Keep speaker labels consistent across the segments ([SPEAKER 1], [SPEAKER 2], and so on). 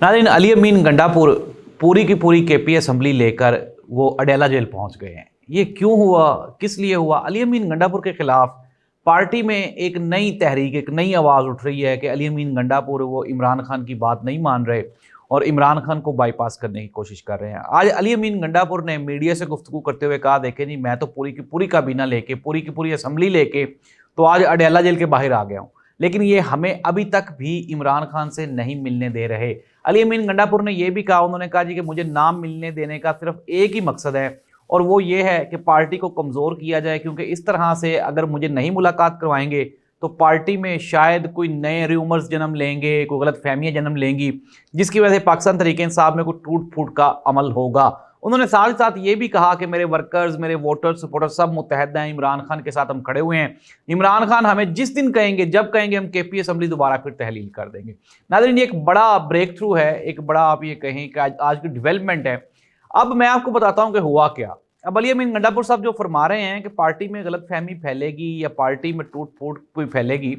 [SPEAKER 1] नाज़रीन, अली अमीन गंडापुर पूरी की पूरी केपी असम्बली लेकर वो अडेला जेल पहुंच गए हैं। ये क्यों हुआ, किस लिए हुआ? अली अमीन गंडापुर के खिलाफ पार्टी में एक नई तहरीक, एक नई आवाज़ उठ रही है कि अली अमीन गंडापुर वो इमरान खान की बात नहीं मान रहे और इमरान खान को बाईपास करने की कोशिश कर रहे हैं। आज अली अमीन गंडापुर ने मीडिया से गुफ्तगू करते हुए कहा, देखें जी, मैं तो पूरी की पूरी काबीना लेके, पूरी की पूरी असम्बली लेके तो आज अडेला जेल के बाहर आ गया हूँ, लेकिन ये हमें अभी तक भी इमरान खान से नहीं मिलने दे रहे। अली अमीन गंडापुर ने यह भी कहा, उन्होंने कहा जी कि मुझे नाम मिलने देने का सिर्फ एक ही मकसद है और वो ये है कि पार्टी को कमज़ोर किया जाए, क्योंकि इस तरह से अगर मुझे नहीं मुलाकात करवाएंगे तो पार्टी में शायद कोई नए रूमर्स जन्म लेंगे, कोई गलत फहमियाँ जन्म लेंगी, जिसकी वजह से पाकिस्तान तहरीक इंसाफ में कोई टूट फूट का अमल होगा। उन्होंने साथ ही साथ ये भी कहा कि मेरे वर्कर्स, मेरे वोटर्स, सपोर्टर्स सब मुत्तहद हैं, इमरान खान के साथ हम खड़े हुए हैं। इमरान खान हमें जिस दिन कहेंगे, जब कहेंगे, हम केपी असम्बली दोबारा फिर तहलील कर देंगे। नाज़रीन, ये एक बड़ा ब्रेक थ्रू है, एक बड़ा आप ये कहें कि आज की डेवलपमेंट है। अब मैं आपको बताता हूँ कि हुआ क्या। अब अली अमीन गंडापुर साहब जो फरमा रहे हैं कि पार्टी में गलत फहमी फैलेगी या पार्टी में टूट फूट कोई फैलेगी,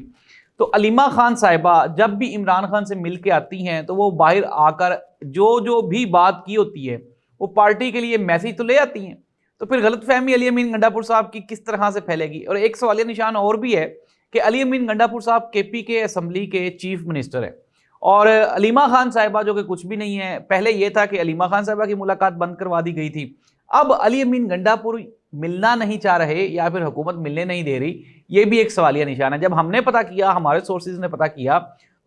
[SPEAKER 1] तो अलीमा खान साहिबा जब भी इमरान खान से मिल के आती हैं तो वो बाहर आकर जो भी बात की होती है वो पार्टी के लिए मैसेज तो ले आती हैं। तो फिर गलत फहमी अली अमीन गंडापुर साहब की किस तरह से फैलेगी? और एक सवालिया निशान और भी है कि अली अमीन गंडापुर साहब केपी के असम्बली के चीफ मिनिस्टर हैं और अलीमा खान साहिबा जो कि कुछ भी नहीं है। पहले यह था कि अलीमा खान साहिबा की मुलाकात बंद करवा दी गई थी, अब अली अमीन गंडापुर मिलना नहीं चाह रहे या फिर हुकूमत मिलने नहीं दे रही, ये भी एक सवालिया निशान है। जब हमने पता किया, हमारे सोर्सेज ने पता किया,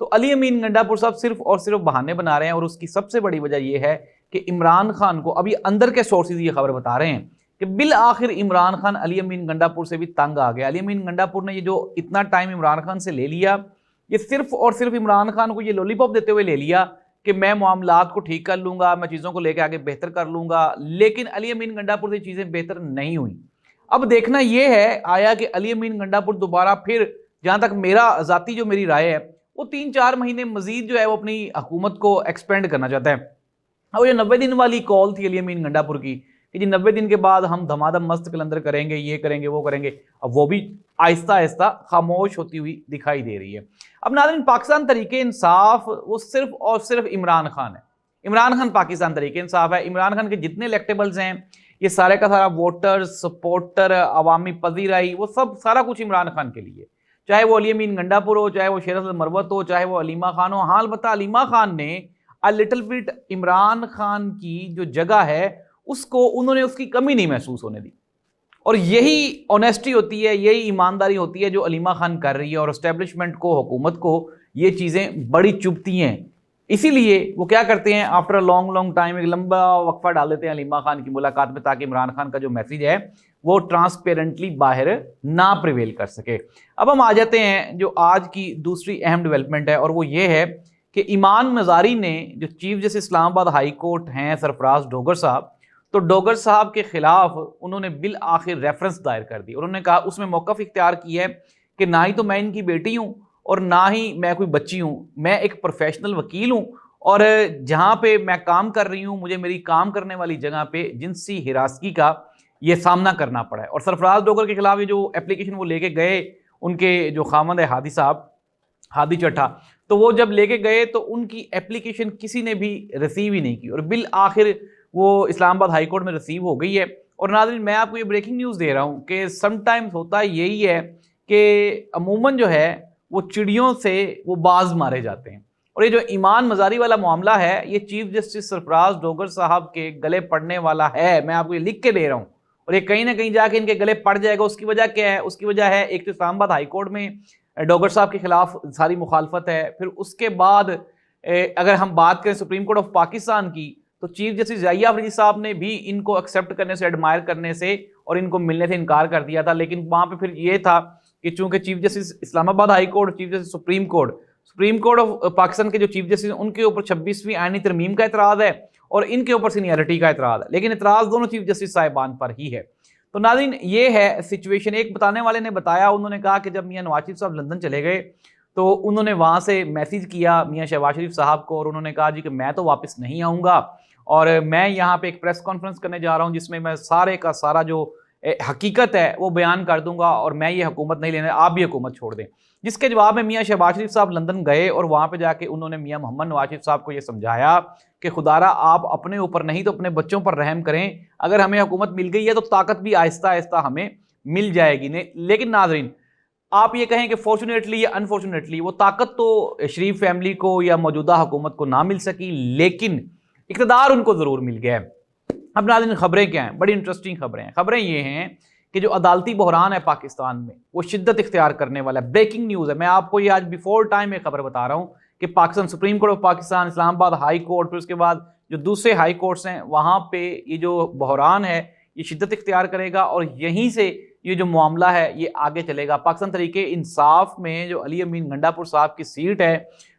[SPEAKER 1] तो अली अमीन गंडापुर साहब सिर्फ और सिर्फ बहाने बना रहे हैं और उसकी सबसे बड़ी वजह यह है कि इमरान खान को, अभी अंदर के सोर्सेज ये खबर बता रहे हैं कि बिल आखिर इमरान खान अली अमीन गंडापुर से भी तंग आ गया। अली अमीन गंडापुर ने ये जो इतना टाइम इमरान खान से ले लिया, ये सिर्फ और सिर्फ इमरान खान को ये लॉलीपॉप देते हुए ले लिया कि मैं मामलात को ठीक कर लूंगा, मैं चीज़ों को लेकर आगे बेहतर कर लूंगा। लेकिन अली अमीन गंडापुर से चीज़ें बेहतर नहीं हुई। अब देखना यह है आया कि अली अमीन गंडापुर दोबारा फिर, जहां तक मेरा ज़ाती जो मेरी राय है, वो 3-4 महीने मजीद जो है वो अपनी हुकूमत को एक्सपेंड करना चाहता है। अब ये 90 दिन वाली कॉल थी अली अमीन गंडापुर की कि जी 90 दिन के बाद हम धमाधम मस्त कलंदर करेंगे, ये करेंगे, वो करेंगे, अब वो भी आहिस्ता आहिस्ता खामोश होती हुई दिखाई दे रही है। अब नाज़रीन, पाकिस्तान तहरीक इंसाफ वो सिर्फ और सिर्फ इमरान खान है। इमरान खान पाकिस्तान तहरीक इंसाफ है। इमरान खान के जितने इलेक्टेबल्स हैं, ये सारे का सारा वोटर्स, सपोर्टर, अवामी पजीराई, वो सब सारा कुछ इमरान खान के लिए, चाहे वो अली अमीन गंडापुर हो, चाहे वो शेर मरवत हो, चाहे वो अलीमा खान हो। हाँ, अलबत्ता अलीमा खान ने a little bit Imran Khan की जो जगह है उसको उन्होंने उसकी कमी नहीं महसूस होने दी, और यही ऑनेस्टी होती है, यही ईमानदारी होती है जो अलीमा खान कर रही है। और एस्टेब्लिशमेंट को, हुकूमत को ये चीज़ें बड़ी चुभती हैं, इसीलिए वो क्या करते हैं, आफ्टर लॉन्ग टाइम एक लंबा वक्फा डाल देते हैं अलीमा खान की मुलाकात में, ताकि इमरान खान का जो मैसेज है वो ट्रांसपेरेंटली बाहर ना प्रिवेल कर सके। अब हम आ जाते हैं जो आज की दूसरी अहम डेवलपमेंट है, और वो ये है कि ईमान मज़ारी ने, जो chief justice Islamabad high court हैं सरफराज डोगर साहब, तो डोगर साहब के खिलाफ उन्होंने बिल आखिर रेफरेंस दायर कर दी। उन्होंने कहा, उसमें मौक़िफ़ इख्तियार की है कि ना ही तो मैं इनकी बेटी हूँ और ना ही मैं कोई बच्ची हूँ, मैं एक प्रोफेशनल वकील हूँ और जहाँ पे मैं काम कर रही हूँ, मुझे मेरी काम करने वाली जगह पे जिनसी हिरासगी का ये सामना करना पड़ा है। और सरफराज डोगर के खिलाफ ये जो एप्लीकेशन वो लेके गए, उनके जो खामद है हादी साहब, हादी चट्ठा, तो वो जब लेके गए तो उनकी एप्लीकेशन किसी ने भी रिसीव ही नहीं की, और बिल आखिर वो इस्लामाबाद हाई कोर्ट में रिसीव हो गई है। और नाज़रीन, मैं आपको ये ब्रेकिंग न्यूज़ दे रहा हूँ कि समटाइम्स होता यही है कि अमूमन जो है वो चिड़ियों से वो बाज मारे जाते हैं, और ये जो ईमान मज़ारी वाला मामला है, ये चीफ जस्टिस सरफराज डोगर साहब के गले पड़ने वाला है। मैं आपको ये लिख के दे रहा हूँ, और ये कहीं ना कहीं जाके इनके गले पड़ जाएगा। उसकी वजह क्या है? उसकी वजह है, एक तो इस्लामाबाद हाई कोर्ट में डोगर साहब के खिलाफ सारी मुखालफत है, फिर उसके बाद अगर हम बात करें सुप्रीम कोर्ट ऑफ पाकिस्तान की, तो चीफ जस्टिस ज़ाहिया अफरीदी साहब ने भी इनको एक्सेप्ट करने से, एडमायर करने से और इनको मिलने से इनकार कर दिया था। लेकिन वहाँ पे फिर ये था कि चूंकि chief justice Islamabad high court, chief justice supreme court of Pakistan के जो चीफ जस्टिस, उनके ऊपर 26वीं आईनी तरमीम का एतराज़ है और इनके ऊपर सीनियरिटी का एतराज़ है, लेकिन एतराज़ दोनों चीफ जस्टिस साहिबान पर ही है। तो नाज़रीन, ये है सिचुएशन। एक बताने वाले ने बताया, उन्होंने कहा कि जब मियां नवाज शरीफ साहब लंदन चले गए तो उन्होंने वहाँ से मैसेज किया मियां शहबाज शरीफ साहब को, और उन्होंने कहा जी कि मैं तो वापस नहीं आऊँगा और मैं यहाँ पे एक प्रेस कॉन्फ्रेंस करने जा रहा हूँ जिसमें मैं सारे का सारा जो حقیقت ہے وہ بیان کر دوں گا اور میں یہ حکومت نہیں لینا، آپ بھی حکومت چھوڑ دیں. جس کے جواب میں میاں شہباز شریف صاحب لندن گئے اور وہاں پہ جا کے انہوں نے میاں محمد نواز شریف صاحب کو یہ سمجھایا کہ خدارا آپ اپنے اوپر نہیں تو اپنے بچوں پر رحم کریں، اگر ہمیں حکومت مل گئی ہے تو طاقت بھی آہستہ آہستہ ہمیں مل جائے گی. لیکن ناظرین، آپ یہ کہیں کہ فارچونیٹلی یا انفارچونیٹلی وہ طاقت تو شریف فیملی کو یا موجودہ حکومت کو نہ مل سکی، لیکن اقتدار ان کو ضرور مل گیا ہے. اب ناظرین خبریں کیا ہیں؟ بڑی انٹرسٹنگ خبریں ہیں. خبریں یہ ہیں کہ جو عدالتی بحران ہے پاکستان میں وہ شدت اختیار کرنے والا ہے. بریکنگ نیوز ہے، میں آپ کو یہ آج بیفور ٹائم ایک خبر بتا رہا ہوں کہ Pakistan supreme court of Pakistan, Islamabad high court, پھر اس کے بعد جو دوسرے ہائی کورٹس ہیں وہاں پہ یہ جو بحران ہے یہ شدت اختیار کرے گا اور یہیں سے یہ جو معاملہ ہے یہ آگے چلے گا. پاکستان تحریک انصاف میں جو علی امین گنڈا پور صاحب کی سیٹ ہے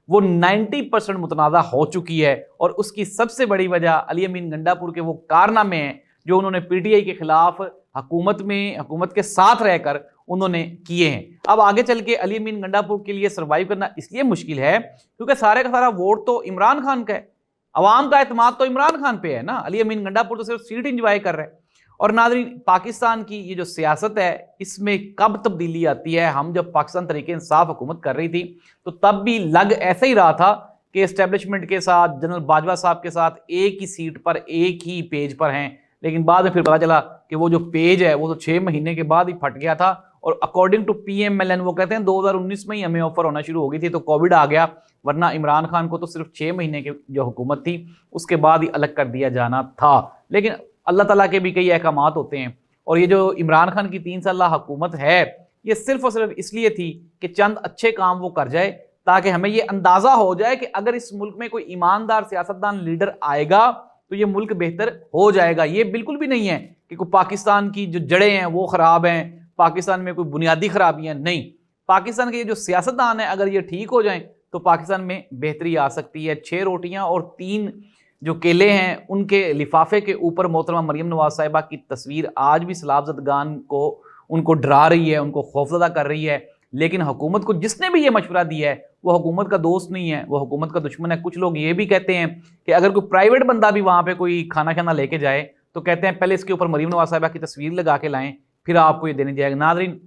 [SPEAKER 1] وہ 90% متنازع ہو چکی ہے، اور اس کی سب سے بڑی وجہ علی امین گنڈا پور کے وہ کارنامے ہیں جو انہوں نے پی ٹی آئی کے خلاف حکومت کے ساتھ رہ کر انہوں نے کیے ہیں. اب آگے چل کے علی امین گنڈا پور کے لیے سروائیو کرنا اس لیے مشکل ہے کیونکہ سارے کا سارا ووٹ تو عمران خان کا ہے، عوام کا اعتماد تو عمران خان پہ ہے نا. علی امین گنڈا پور تو صرف سیٹ انجوائے کر رہے ہیں. اور ناظرین پاکستان کی یہ جو سیاست ہے اس میں کب تبدیلی آتی ہے؟ ہم جب پاکستان تحریک انصاف حکومت کر رہی تھی تو تب بھی لگ ایسے ہی رہا تھا کہ اسٹیبلشمنٹ کے ساتھ، جنرل باجوہ صاحب کے ساتھ ایک ہی سیٹ پر ایک ہی پیج پر ہیں، لیکن بعد میں پھر پتا چلا کہ وہ جو پیج ہے وہ تو 6 مہینے کے بعد ہی پھٹ گیا تھا. اور according to P M L N وہ کہتے ہیں 2019 میں ہی ہمیں آفر ہونا شروع ہو گئی تھی تو کووڈ آ گیا، ورنہ عمران خان کو تو صرف 6 مہینے کی جو حکومت تھی اس کے بعد ہی الگ کر دیا جانا تھا. لیکن اللہ تعالیٰ کے بھی کئی احکامات ہوتے ہیں، اور یہ جو عمران خان کی 3 سالہ حکومت ہے یہ صرف اور صرف اس لیے تھی کہ چند اچھے کام وہ کر جائے تاکہ ہمیں یہ اندازہ ہو جائے کہ اگر اس ملک میں کوئی ایماندار سیاستدان لیڈر آئے گا تو یہ ملک بہتر ہو جائے گا. یہ بالکل بھی نہیں ہے کہ کوئی پاکستان کی جو جڑیں ہیں وہ خراب ہیں، پاکستان میں کوئی بنیادی خرابیاں نہیں. پاکستان کے یہ جو سیاستدان ہیں اگر یہ ٹھیک ہو جائیں تو پاکستان میں بہتری آ سکتی ہے. 6 روٹیاں اور 3 جو کیلے ہیں ان کے لفافے کے اوپر محترمہ مریم نواز صاحبہ کی تصویر آج بھی سیلاب زدگان کو ان کو ڈرا رہی ہے، ان کو خوفزدہ کر رہی ہے. لیکن حکومت کو جس نے بھی یہ مشورہ دیا ہے وہ حکومت کا دوست نہیں ہے، وہ حکومت کا دشمن ہے. کچھ لوگ یہ بھی کہتے ہیں کہ اگر کوئی پرائیویٹ بندہ بھی وہاں پہ کوئی کھانا لے کے جائے تو کہتے ہیں پہلے اس کے اوپر مریم نواز صاحبہ کی تصویر لگا کے لائیں پھر آپ کو یہ دینے جائے گا. ناظرین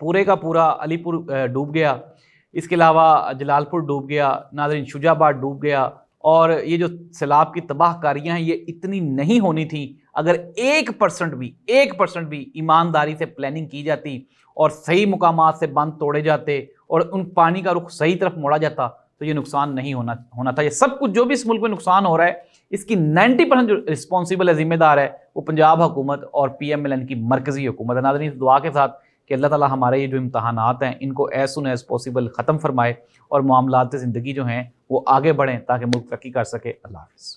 [SPEAKER 1] پورے کا پورا علی پور ڈوب گیا، اس کے علاوہ جلال پور ڈوب گیا، ناظرین شجاع آباد ڈوب گیا. اور یہ جو سیلاب کی تباہ کاریاں ہیں یہ اتنی نہیں ہونی تھیں اگر 1% بھی ایمانداری سے پلاننگ کی جاتی اور صحیح مقامات سے بند توڑے جاتے اور ان پانی کا رخ صحیح طرف موڑا جاتا تو یہ نقصان نہیں ہونا تھا. یہ سب کچھ جو بھی اس ملک میں نقصان ہو رہا ہے اس کی 90% جو رسپانسیبل ہے، ذمہ دار ہے، وہ پنجاب حکومت اور پی ایم ایل این کی مرکزی حکومت ہے. ناظرین اس دعا کے ساتھ کہ اللہ تعالیٰ ہمارے یہ جو امتحانات ہیں ان کو ایز سون ایز پاسبل ختم فرمائے اور معاملات زندگی جو ہیں وہ آگے بڑھیں تاکہ ملک ترقی کر سکے. اللہ حافظ.